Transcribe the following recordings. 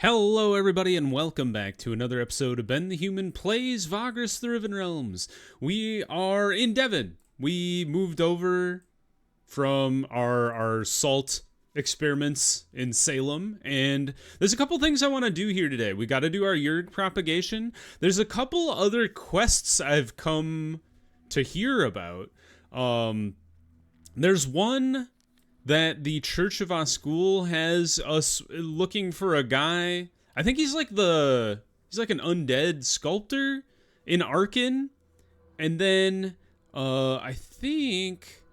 Hello everybody and welcome back to another episode of Ben the Human Plays Vagrus the Riven Realms. We are in Devon. We moved over from our salt experiments in Salem, and there's a couple things I want to do here today. We got to do our Yurg propagation. There's a couple other quests I've come to hear about. There's one that the Church of Oscul has us looking for a guy. I think he's like an undead sculptor in Arcane. And then I think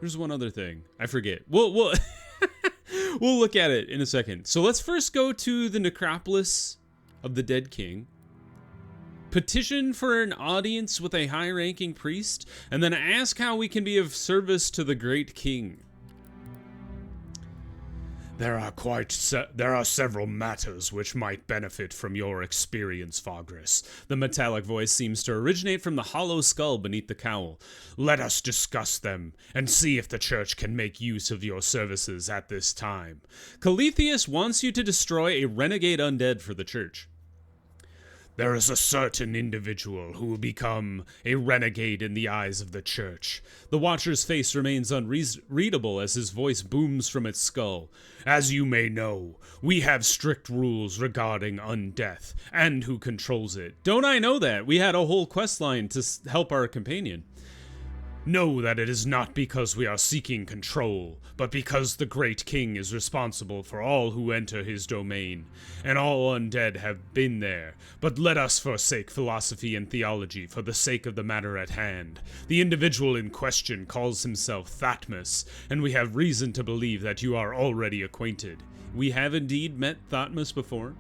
there's one other thing. I forget. We'll we'll look at it in a second. So let's first go to the necropolis of the dead king. Petition for an audience with a high-ranking priest, and then ask how we can be of service to the great king. There are several matters which might benefit from your experience, Vagrus. The metallic voice seems to originate from the hollow skull beneath the cowl. Let us discuss them, and see if the church can make use of your services at this time. Caletheus wants you to destroy a renegade undead for the church. There is a certain individual who will become a renegade in the eyes of the church. The Watcher's face remains unreadable as his voice booms from its skull. As you may know, we have strict rules regarding undeath, and who controls it. Don't I know that? We had a whole quest line to help our companion. Know that it is not because we are seeking control, but because the great king is responsible for all who enter his domain, and all undead have been there. But let us forsake philosophy and theology for the sake of the matter at hand. The individual in question calls himself Thatmas, and we have reason to believe that you are already acquainted. We have indeed met Thatmas before.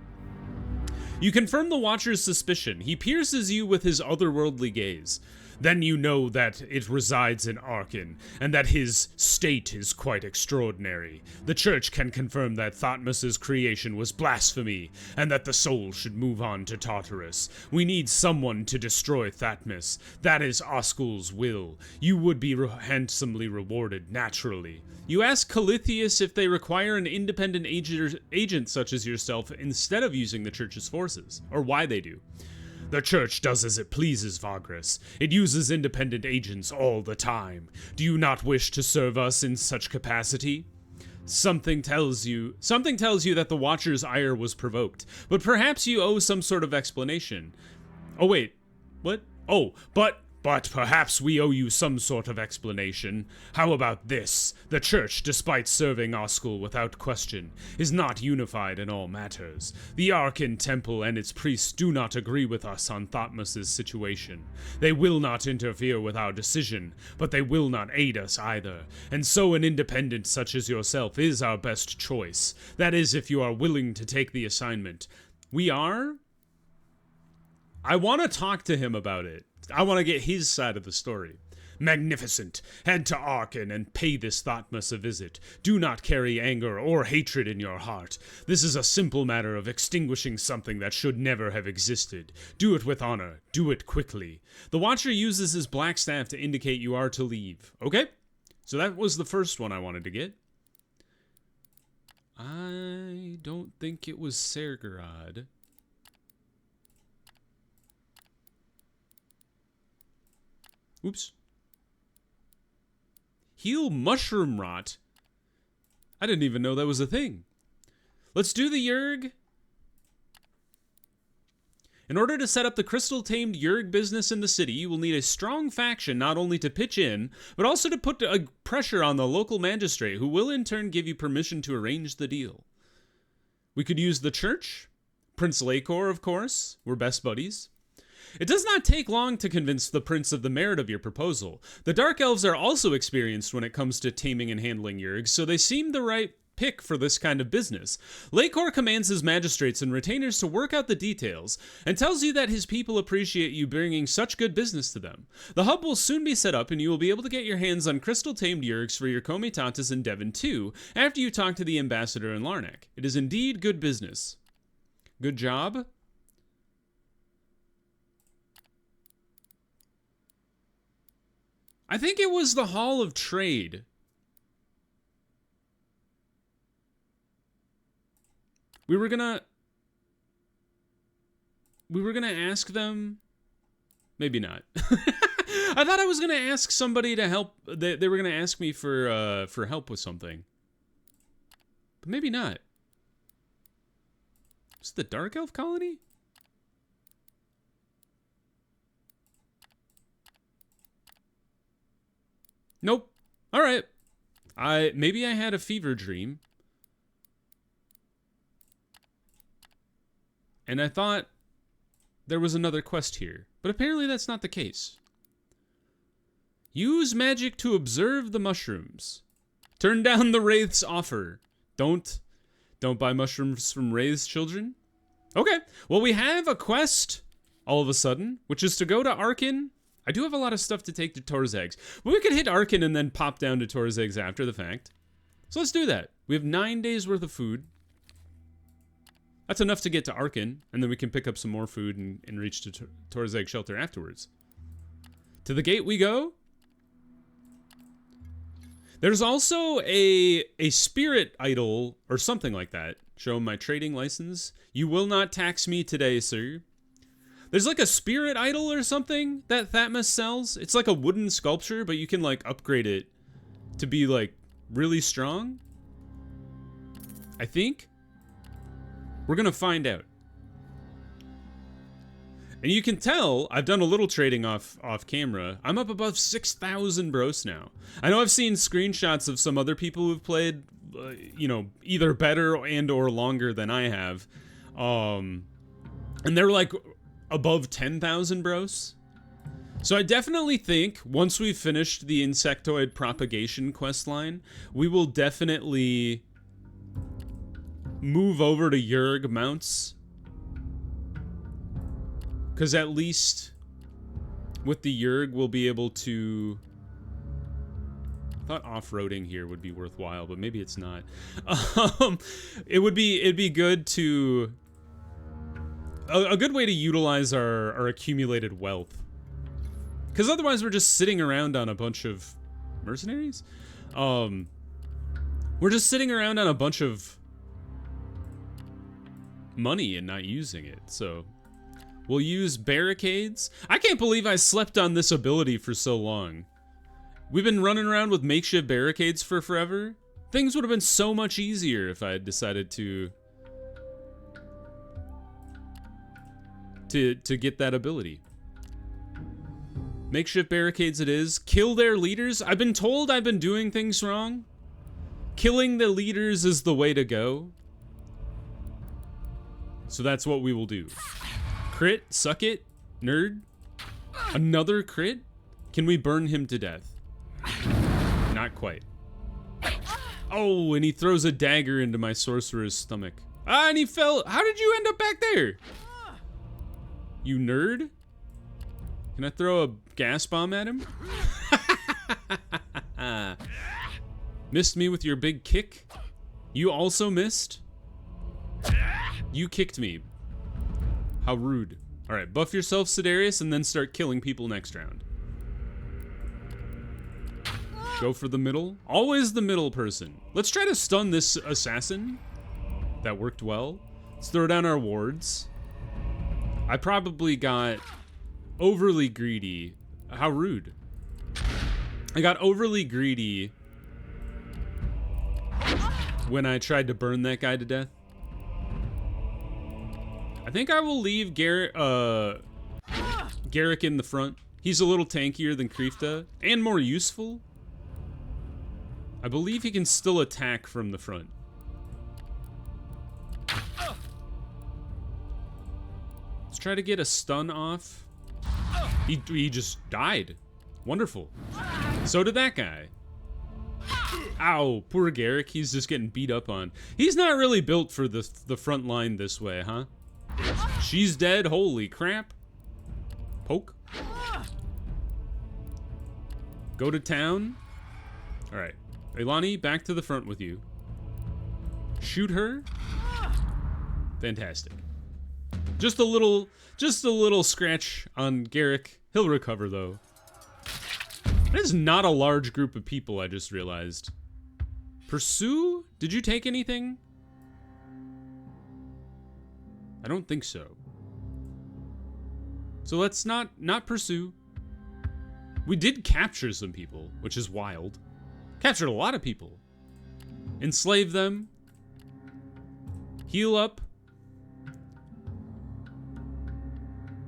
You confirm the Watcher's suspicion. He pierces you with his otherworldly gaze. Then you know that it resides in Arcane, and that his state is quite extraordinary. The church can confirm that Thatmas's creation was blasphemy, and that the soul should move on to Tartarus. We need someone to destroy Thatmas. That is Oscul's will. You would be handsomely rewarded, naturally. You ask Caletheus if they require an independent agent such as yourself instead of using the church's forces, or why they do. The church does as it pleases, Vagrus. It uses independent agents all the time. Do you not wish to serve us in such capacity? Something tells you that the Watcher's ire was provoked, but perhaps you owe some sort of explanation. Oh wait, what? Oh, but perhaps we owe you some sort of explanation. How about this? The church, despite serving Oscul without question, is not unified in all matters. The Arcane Temple and its priests do not agree with us on Thatmas's situation. They will not interfere with our decision, but they will not aid us either. And so an independent such as yourself is our best choice. That is, if you are willing to take the assignment. We are? I want to talk to him about it. I want to get his side of the story. Magnificent. Head to Arcane and pay this Thatmas a visit. Do not carry anger or hatred in your heart. This is a simple matter of extinguishing something that should never have existed. Do it with honor. Do it quickly. The Watcher uses his black staff to indicate you are to leave. Okay? So that was the first one I wanted to get. I don't think it was Sergorod. Oops. Heal mushroom rot? I didn't even know that was a thing. Let's do the Yurg. In order to set up the crystal-tamed Yurg business in the city, you will need a strong faction not only to pitch in, but also to put a pressure on the local magistrate, who will in turn give you permission to arrange the deal. We could use the church. Prince Lakor, of course. We're best buddies. It does not take long to convince the prince of the merit of your proposal. The Dark Elves are also experienced when it comes to taming and handling Yurgs, so they seem the right pick for this kind of business. Lakor commands his magistrates and retainers to work out the details, and tells you that his people appreciate you bringing such good business to them. The hub will soon be set up, and you will be able to get your hands on crystal-tamed Yurgs for your comitatus in Devon too, after you talk to the ambassador in Larnak. It is indeed good business. Good job. I think it was the Hall of Trade. We were gonna we were gonna ask them. Maybe not. I thought I was gonna ask somebody to help. They were gonna ask me for help with something, but maybe not. Is it the Dark Elf colony? Nope. All right. Maybe I had a fever dream. And I thought there was another quest here, but apparently that's not the case. Use magic to observe the mushrooms. Turn down the Wraith's offer. Don't buy mushrooms from Wraith's children. Okay, well we have a quest all of a sudden, which is to go to Arkin. I do have a lot of stuff to take to Torzeg's, but we could hit Arkin and then pop down to Torzeg's after the fact. So let's do that. We have 9 days worth of food. That's enough to get to Arkin, and then we can pick up some more food and reach to Tegg Shelter afterwards. To the gate we go. There's also a spirit idol, or something like that. Show my trading license. You will not tax me today, sir. There's like a spirit idol or something that Thatmas sells. It's like a wooden sculpture, but you can like upgrade it to be like really strong. I think. We're gonna find out. And you can tell, I've done a little trading off camera. I'm up above 6,000 bros now. I know I've seen screenshots of some other people who've played, you know, either better and or longer than I have. And they're like above 10,000 bros. So I definitely think once we've finished the insectoid propagation questline, we will definitely move over to Yerg mounts, because at least with the Yerg we'll be able to. I thought off-roading here would be worthwhile, but maybe it's not. It'd be good to a good way to utilize our accumulated wealth, because otherwise we're just sitting around on a bunch of mercenaries. We're just sitting around on a bunch of money and not using it. So we'll use barricades. I can't believe I slept on this ability for so long. We've been running around with makeshift barricades for forever. Things would have been so much easier if I had decided to get that ability. Makeshift barricades it is. Kill their leaders. I've been told I've been doing things wrong. Killing the leaders is the way to go. So that's what we will do. Crit, suck it, nerd. Another crit? Can we burn him to death? Not quite. Oh, and he throws a dagger into my sorcerer's stomach. Ah, and he fell. How did you end up back there? You nerd? Can I throw a gas bomb at him? Missed me with your big kick? You also missed? You kicked me. How rude. Alright, buff yourself, Sidarius, and then start killing people next round. Go for the middle. Always the middle person. Let's try to stun this assassin. That worked well. Let's throw down our wards. I probably got overly greedy. How rude. I got overly greedy when I tried to burn that guy to death. I think I will leave Garrick in the front. He's a little tankier than Kreefta and more useful. I believe he can still attack from the front. Let's try to get a stun off. He just died. Wonderful. So did that guy. Ow, poor Garrick. He's just getting beat up on. He's not really built for the front line this way, huh? She's dead. Holy crap. Poke. Go to town. All right. Elani, back to the front with you. Shoot her. Fantastic. Just a little scratch on Garrick. He'll recover though. That is not a large group of people, I just realized. Pursue? Did you take anything? I don't think so. So let's not pursue. We did capture some people, which is wild. Captured a lot of people. Enslave them. Heal up.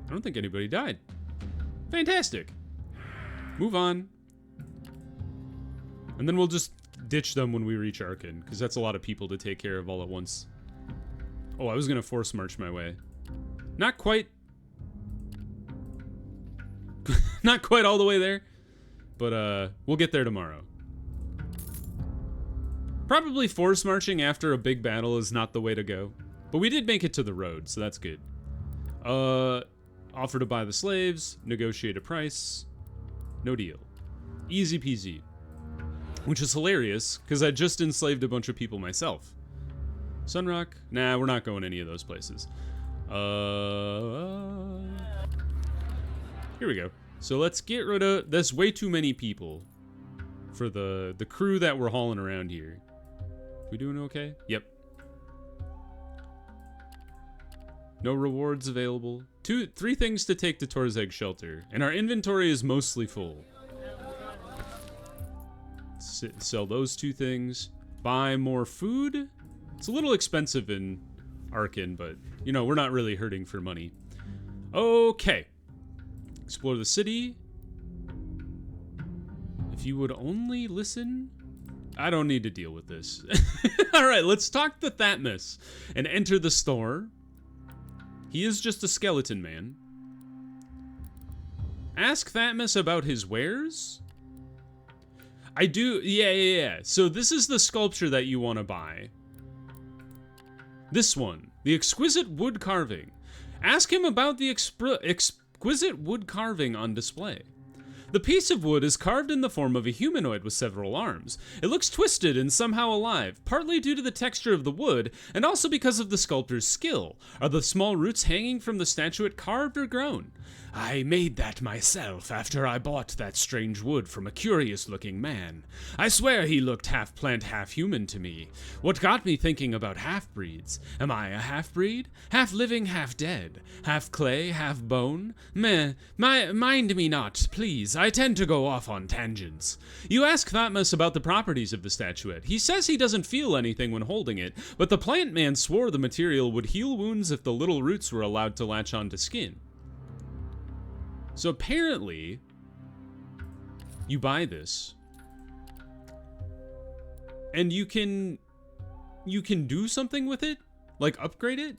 I don't think anybody died. Fantastic. Move on. And then we'll just ditch them when we reach Arcane, because that's a lot of people to take care of all at once. Oh, I was gonna force march my way. Not quite. Not quite all the way there, but we'll get there tomorrow. Probably force marching after a big battle is not the way to go, but we did make it to the road, so that's good. Offer to buy the slaves, negotiate a price, no deal. Easy peasy. Which is hilarious, because I just enslaved a bunch of people myself. Sunrock? Nah, we're not going any of those places. Here we go. So let's get rid of... That's way too many people for the crew that we're hauling around here. We doing okay? Yep. No rewards available. 3 things to take to Tegg Shelter, and our inventory is mostly full. Sell those 2 things. Buy more food. It's a little expensive in Arcane, but, you know, we're not really hurting for money. Okay. Explore the city. If you would only listen... I don't need to deal with this. Alright, let's talk to Thatmas and enter the store. He is just a skeleton man. Ask Thatmas about his wares? I do... Yeah. So this is the sculpture that you want to buy. This one. The exquisite wood carving. Ask him about the exquisite wood carving on display. The piece of wood is carved in the form of a humanoid with several arms. It looks twisted and somehow alive, partly due to the texture of the wood, and also because of the sculptor's skill. Are the small roots hanging from the statuette carved or grown? I made that myself after I bought that strange wood from a curious-looking man. I swear he looked half plant, half human to me. What got me thinking about half-breeds? Am I a half-breed? Half living, half dead? Half clay, half bone? Meh, mind me not, please. I tend to go off on tangents. You ask Thatmas about the properties of the statuette. He says he doesn't feel anything when holding it, but the plant man swore the material would heal wounds if the little roots were allowed to latch onto skin. So apparently, you buy this, and you can do something with it, like upgrade it.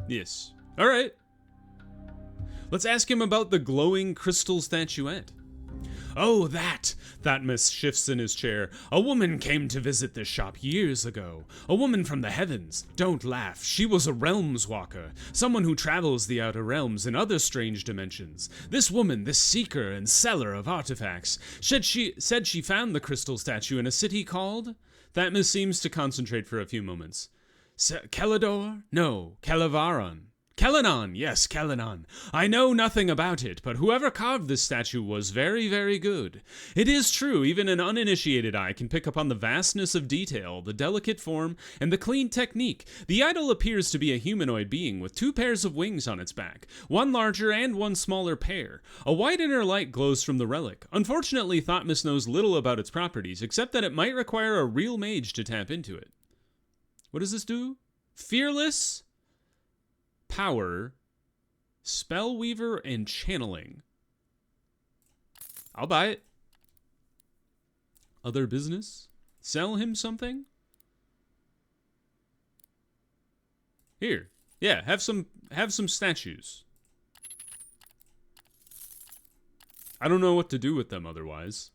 Yes. All right. Let's ask him about the glowing crystal statuette. Oh, that! Thatmas shifts in his chair. A woman came to visit this shop years ago. A woman from the heavens. Don't laugh. She was a realms walker. Someone who travels the outer realms and other strange dimensions. This woman, this seeker and seller of artifacts, said she found the crystal statue in a city called... Thatmas seems to concentrate for a few moments. Kelador? No, Kelavaron. Kelanon, yes, Kelanon. I know nothing about it, but whoever carved this statue was very, very good. It is true, even an uninitiated eye can pick up on the vastness of detail, the delicate form, and the clean technique. The idol appears to be a humanoid being with 2 pairs of wings on its back, one larger and one smaller pair. A white inner light glows from the relic. Unfortunately, Thatmas knows little about its properties, except that it might require a real mage to tap into it. What does this do? Fearless... Power, Spellweaver, and Channeling. I'll buy it. Other business? Sell him something? Here. Yeah, have some statues. I don't know what to do with them otherwise.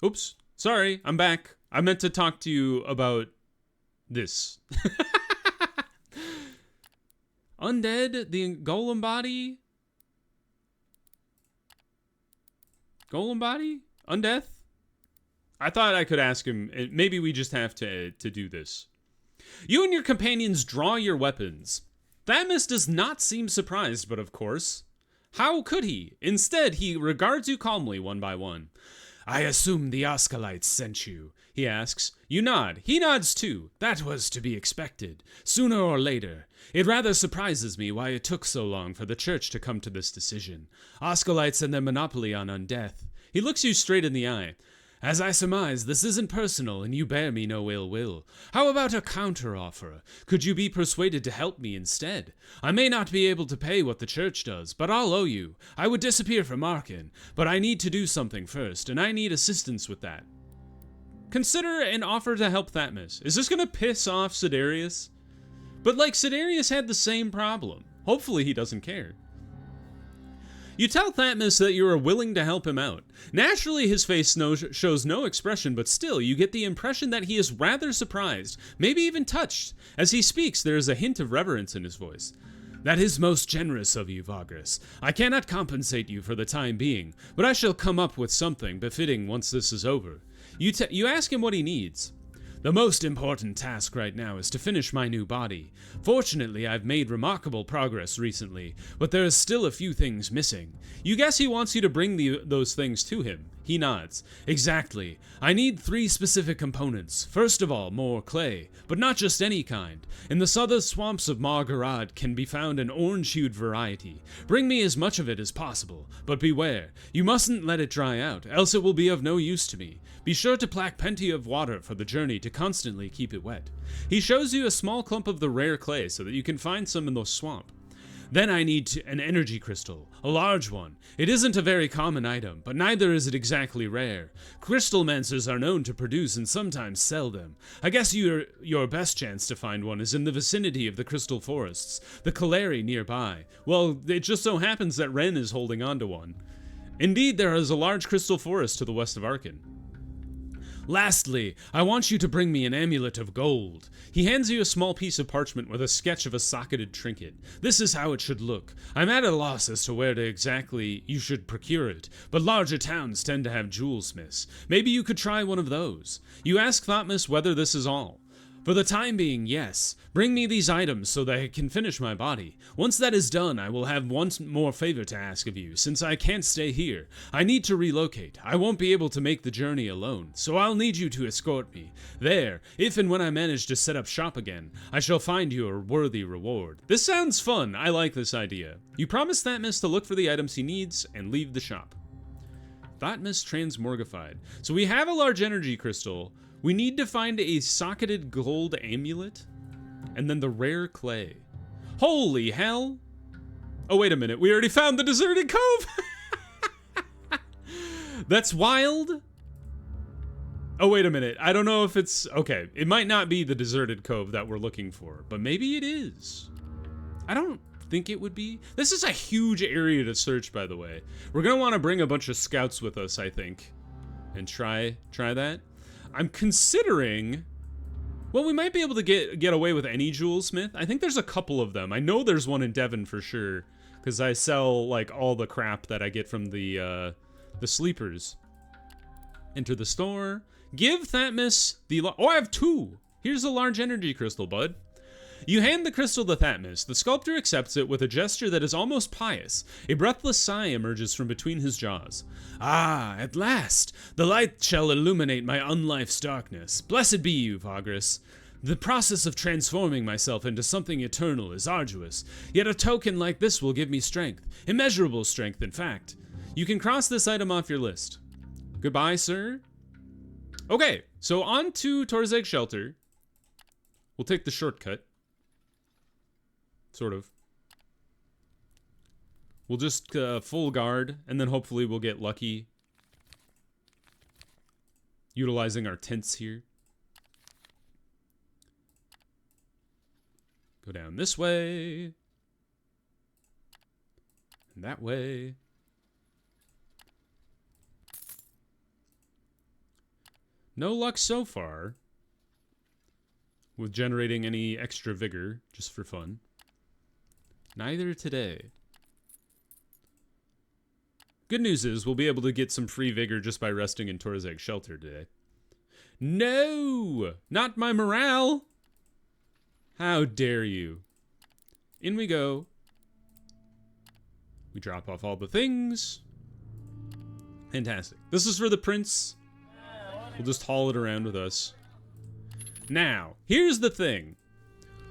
Oops. Sorry, I'm back. I meant to talk to you about this. Undead, the golem body? Golem body? Undeath? I thought I could ask him. Maybe we just have to do this. You and your companions draw your weapons. Thatmas does not seem surprised, but of course. How could he? Instead, he regards you calmly one by one. I assume the Oscalites sent you, he asks. You nod. He nods too. That was to be expected, sooner or later. It rather surprises me why it took so long for the church to come to this decision. Oscalites and their monopoly on undeath. He looks you straight in the eye. As I surmise, this isn't personal, and you bear me no ill will. How about a counter-offer? Could you be persuaded to help me instead? I may not be able to pay what the church does, but I'll owe you. I would disappear from Arcane, but I need to do something first, and I need assistance with that. Consider an offer to help Thatmas. Is this gonna piss off Sidarius? But like, Sidarius had the same problem. Hopefully he doesn't care. You tell Thatmas that you are willing to help him out. Naturally, his face shows no expression, but still, you get the impression that he is rather surprised, maybe even touched. As he speaks, there is a hint of reverence in his voice. That is most generous of you, Vagrus. I cannot compensate you for the time being, but I shall come up with something befitting once this is over. You ask him what he needs. The most important task right now is to finish my new body. Fortunately, I've made remarkable progress recently, but there is still a few things missing. You guess he wants you to bring those things to him. He nods. Exactly. I need 3 specific components. First of all, more clay, but not just any kind. In the southern swamps of Margarad can be found an orange-hued variety. Bring me as much of it as possible, but beware. You mustn't let it dry out, else it will be of no use to me. Be sure to pack plenty of water for the journey to constantly keep it wet. He shows you a small clump of the rare clay so that you can find some in the swamp. Then I need an energy crystal, a large one. It isn't a very common item, but neither is it exactly rare. Crystalmancers are known to produce and sometimes sell them. I guess your best chance to find one is in the vicinity of the crystal forests, the Kaleri nearby. Well, it just so happens that Ren is holding on to one. Indeed, there is a large crystal forest to the west of Arcane. Lastly, I want you to bring me an amulet of gold. He hands you a small piece of parchment with a sketch of a socketed trinket. This is how it should look. I'm at a loss as to where exactly you should procure it, but larger towns tend to have jewelsmiths. Maybe you could try one of those. You ask Thatmas whether this is all. For the time being, yes. Bring me these items so that I can finish my body. Once that is done, I will have one more favor to ask of you, since I can't stay here. I need to relocate. I won't be able to make the journey alone, so I'll need you to escort me. There, if and when I manage to set up shop again, I shall find you a worthy reward. This sounds fun. I like this idea. You promise Thatmas to look for the items he needs and leave the shop. Thatmas transmorgified. So we have a large energy crystal. We need to find a socketed gold amulet, and then the rare clay. Holy hell! Oh, wait a minute. We already found the deserted cove! That's wild! Oh, wait a minute. I don't know if it's... Okay, it might not be the deserted cove that we're looking for, but maybe it is. I don't think it would be. This is a huge area to search, by the way. We're gonna want to bring a bunch of scouts with us, I think, and try that. I'm considering... Well, we might be able to get away with any jewelsmith. I think there's a couple of them. I know there's one in Devon for sure, because I sell, like, all the crap that I get from the sleepers. Enter the store. Give Thatmas the... Oh, I have 2! Here's a large energy crystal, bud. You hand the crystal to Thatmas. The sculptor accepts it with a gesture that is almost pious. A breathless sigh emerges from between his jaws. Ah, at last! The light shall illuminate my unlife's darkness. Blessed be you, Vagrus. The process of transforming myself into something eternal is arduous, yet a token like this will give me strength. Immeasurable strength, in fact. You can cross this item off your list. Goodbye, sir. Okay, so on to Tegg Shelter. We'll take the shortcut. Sort of. We'll just full guard, and then hopefully we'll get lucky utilizing our tents here. Go down this way. And that way. No luck so far with generating any extra vigor, just for fun. Neither today. Good news is we'll be able to get some free vigor just by resting in Tegg Shelter today. No! Not my morale! How dare you? In we go. We drop off all the things. Fantastic. This is for the prince. We'll just haul it around with us. Now, here's the thing.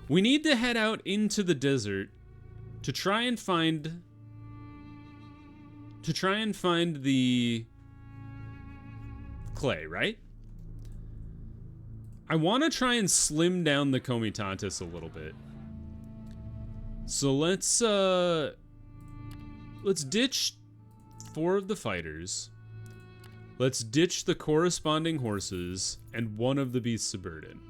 We need to head out into the desert to try and find the clay, right? I want to try and slim down the Comitatus a little bit. So let's ditch 4 of the fighters. Let's ditch the corresponding horses and 1 of the beasts of burden.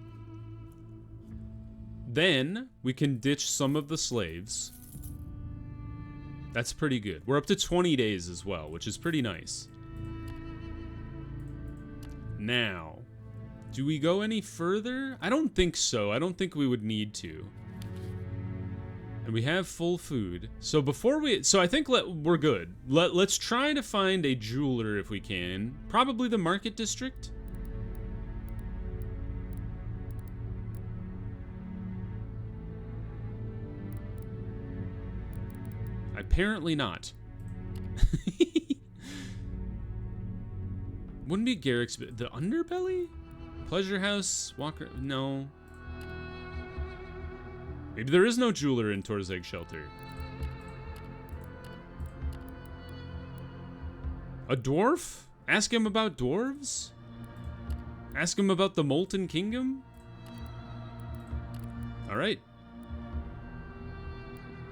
Then we can ditch some of the slaves. That's pretty good. We're up to 20 days as well, which is pretty nice. Now, do we go any further? I don't think so. I don't think we would need to. And we have full food. So before we... So I think we're good. Let's try to find a jeweler if we can. Probably the market district. Apparently not. Wouldn't be Garrick's... The Underbelly? Pleasure House? Walker... No. Maybe there is no jeweler in Tegg Shelter. A dwarf? Ask him about dwarves? Ask him about the Molten Kingdom? Alright.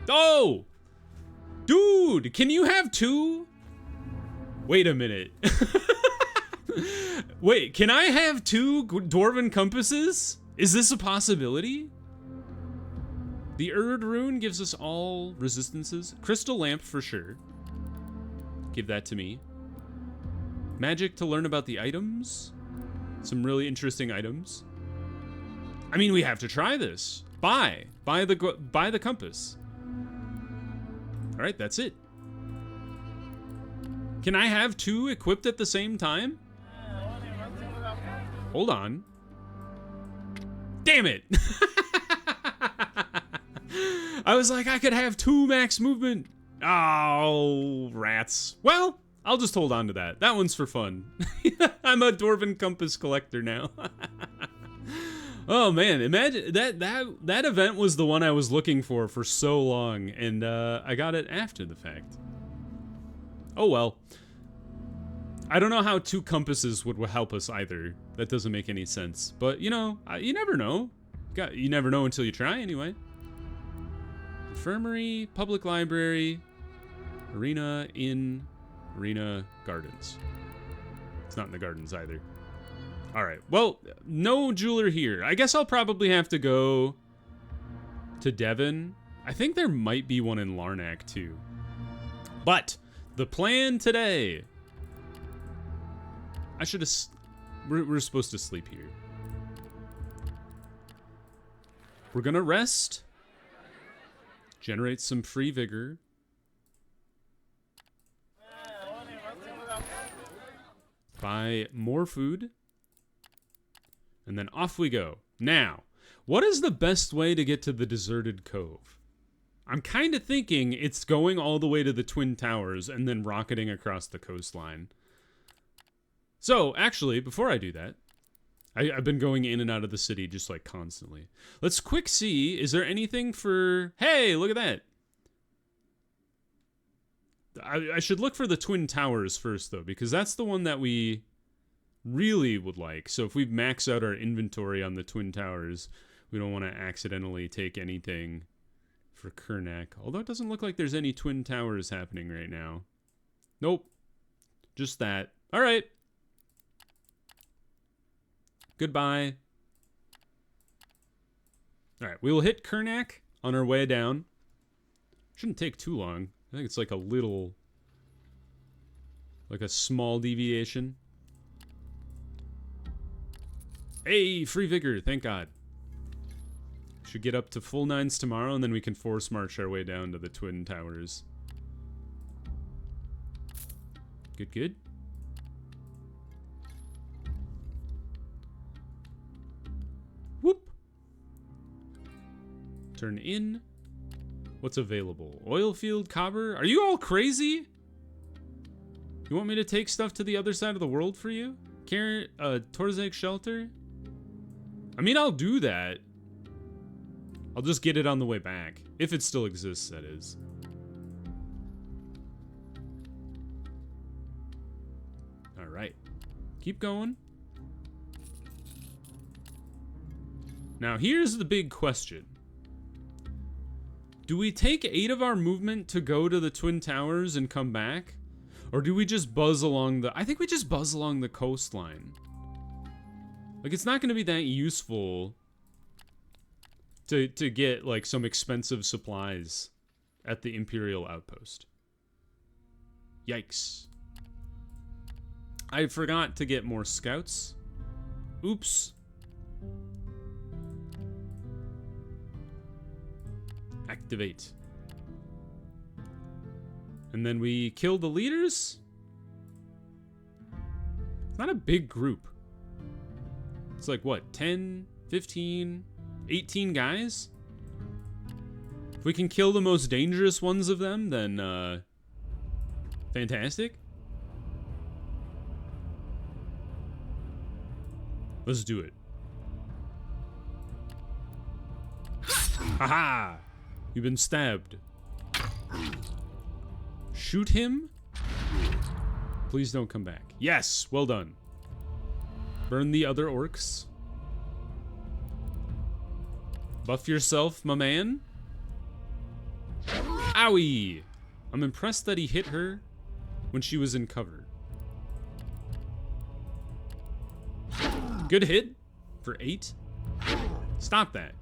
Oh! Dude, can you have 2? Wait a minute. Wait, can I have 2 dwarven compasses? Is this a possibility? The Erd rune gives us all resistances. Crystal lamp for sure. Give that to me. Magic to learn about the items. Some really interesting items. I mean, we have to try this. Buy the compass. All right, that's it. Can I have 2 equipped at the same time? Hold on. Damn it. I was like, I could have 2 max movement. Oh, rats. Well, I'll just hold on to that. That one's for fun. I'm a Dwarven Compass collector now. Oh man, imagine that event was the one I was looking for so long, and I got it after the fact. Oh well. I don't know how 2 compasses would help us either. That doesn't make any sense. But you know, you never know. You never know until you try anyway. Infirmary, public library, arena, inn, arena, gardens. It's not in the gardens either. All right, well, no jeweler here. I guess I'll probably have to go to Devon. I think there might be one in Larnac too. But the plan today, I should have, we're supposed to sleep here. We're gonna rest. Generate some free vigor. Buy more food. And then off we go. Now, what is the best way to get to the deserted cove? I'm kind of thinking it's going all the way to the Twin Towers and then rocketing across the coastline. So, actually, before I do that, I've been going in and out of the city just like constantly. Let's quick see, is there anything for... Hey, look at that. I should look for the Twin Towers first, though, because that's the one that we really would like. So if we max out our inventory on the Twin Towers, we don't want to accidentally take anything for Kurnak. Although it doesn't look like there's any Twin Towers happening right now. Nope. Just that. All right. Goodbye. All right, we will hit Kurnak on our way down. Shouldn't take too long. I think it's like a small deviation. Hey, free vigor, thank God. Should get up to full 9s tomorrow, and then we can force march our way down to the Twin Towers. Good, good. Whoop. Turn in. What's available? Oil field, copper? Are you all crazy? You want me to take stuff to the other side of the world for you? Carry Tegg Shelter? I mean, I'll do that. I'll just get it on the way back. If it still exists, that is. Alright. Keep going. Now, here's the big question. Do we take 8 of our movement to go to the Twin Towers and come back? Or do we just buzz along the... I think we just buzz along the coastline. Like, it's not going to be that useful to get, like, some expensive supplies at the Imperial Outpost. Yikes. I forgot to get more scouts. Oops. Activate. And then we kill the leaders? It's not a big group. It's like, what, 10, 15, 18 guys? If we can kill the most dangerous ones of them, then, fantastic. Let's do it. Haha! You've been stabbed. Shoot him? Please don't come back. Yes, well done. Burn the other orcs. Buff yourself, my man. Owie! I'm impressed that he hit her when she was in cover. Good hit for 8. Stop that.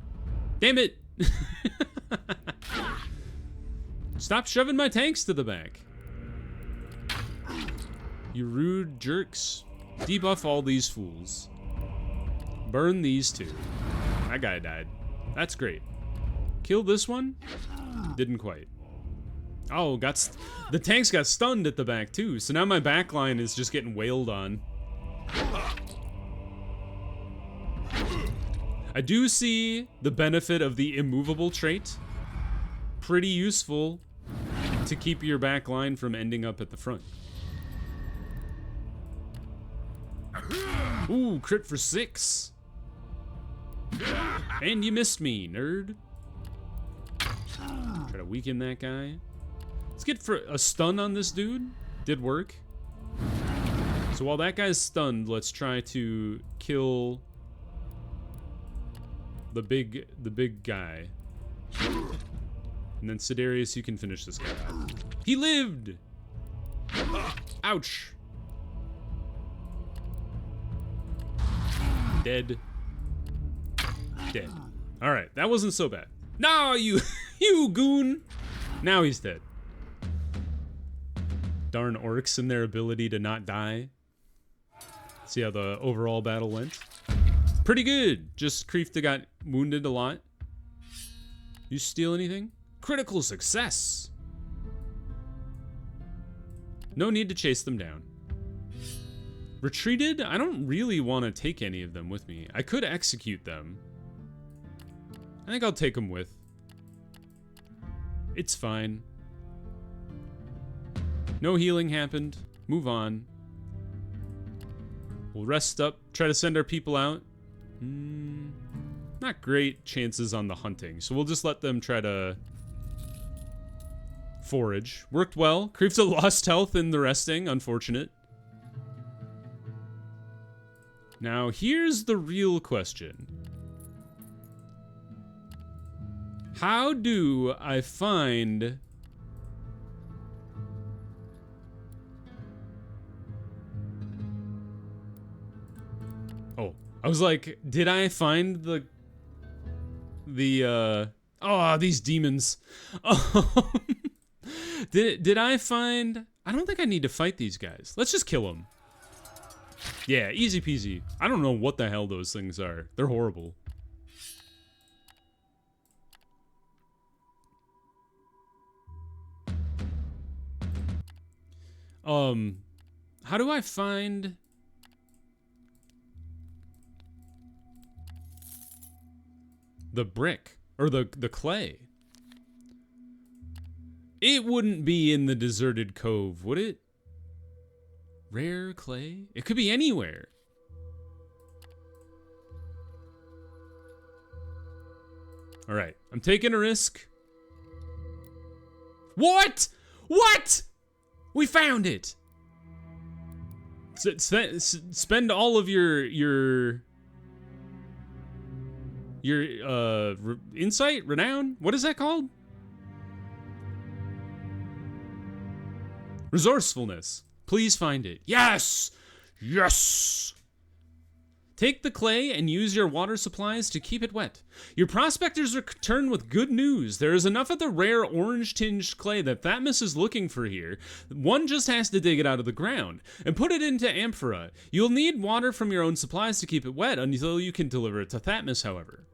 Damn it! Stop shoving my tanks to the back. You rude jerks. Debuff all these fools. Burn these 2. That guy died. That's great. Kill this one? Didn't quite. Oh, the tanks got stunned at the back too, so now my back line is just getting wailed on. I do see the benefit of the immovable trait. Pretty useful to keep your back line from ending up at the front. Ooh, crit for 6. And you missed me, nerd. Try to weaken that guy. Let's get for a stun on this dude. Did work. So while that guy's stunned, let's try to kill the big guy. And then Sidarius, you can finish this guy out. He lived! Ouch. Dead. Dead. Alright, that wasn't so bad. No, you goon! Now he's dead. Darn orcs and their ability to not die. See how the overall battle went? Pretty good. Just Kreefta got wounded a lot. You steal anything? Critical success. No need to chase them down. Retreated? I don't really want to take any of them with me. I could execute them. I think I'll take them with. It's fine. No healing happened. Move on. We'll rest up. Try to send our people out. Not great chances on the hunting, so we'll just let them try to forage. Worked well. Kreefta lost health in the resting. Unfortunate. Now, here's the real question. How do I find... Oh, I was like, did I find oh, these demons. Did I find... I don't think I need to fight these guys. Let's just kill them. Yeah, easy peasy. I don't know what the hell those things are. They're horrible. How do I find... the brick? Or the clay? It wouldn't be in the deserted cove, would it? Rare clay? It could be anywhere. All right, I'm taking a risk. What? What? We found it. Spend all of your insight, renown. What is that called? Resourcefulness. Please find it. Yes! Yes! Take the clay and use your water supplies to keep it wet. Your prospectors return with good news. There is enough of the rare orange-tinged clay that Thatmas is looking for here. One just has to dig it out of the ground and put it into amphora. You'll need water from your own supplies to keep it wet until you can deliver it to Thatmas, however.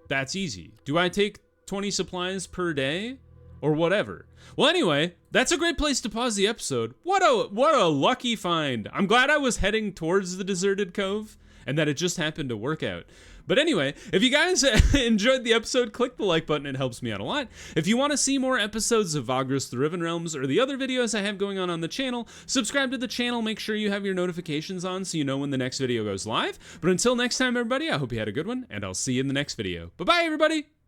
That's easy. Do I take 20 supplies per day? Or whatever. Well, anyway, that's a great place to pause the episode. What a lucky find. I'm glad I was heading towards the deserted cove and that it just happened to work out. But anyway, if you guys enjoyed the episode, click the like button. It helps me out a lot. If you want to see more episodes of Vagrus, the Riven Realms, or the other videos I have going on the channel, subscribe to the channel. Make sure you have your notifications on so you know when the next video goes live. But until next time, everybody, I hope you had a good one, and I'll see you in the next video. Bye-bye, everybody!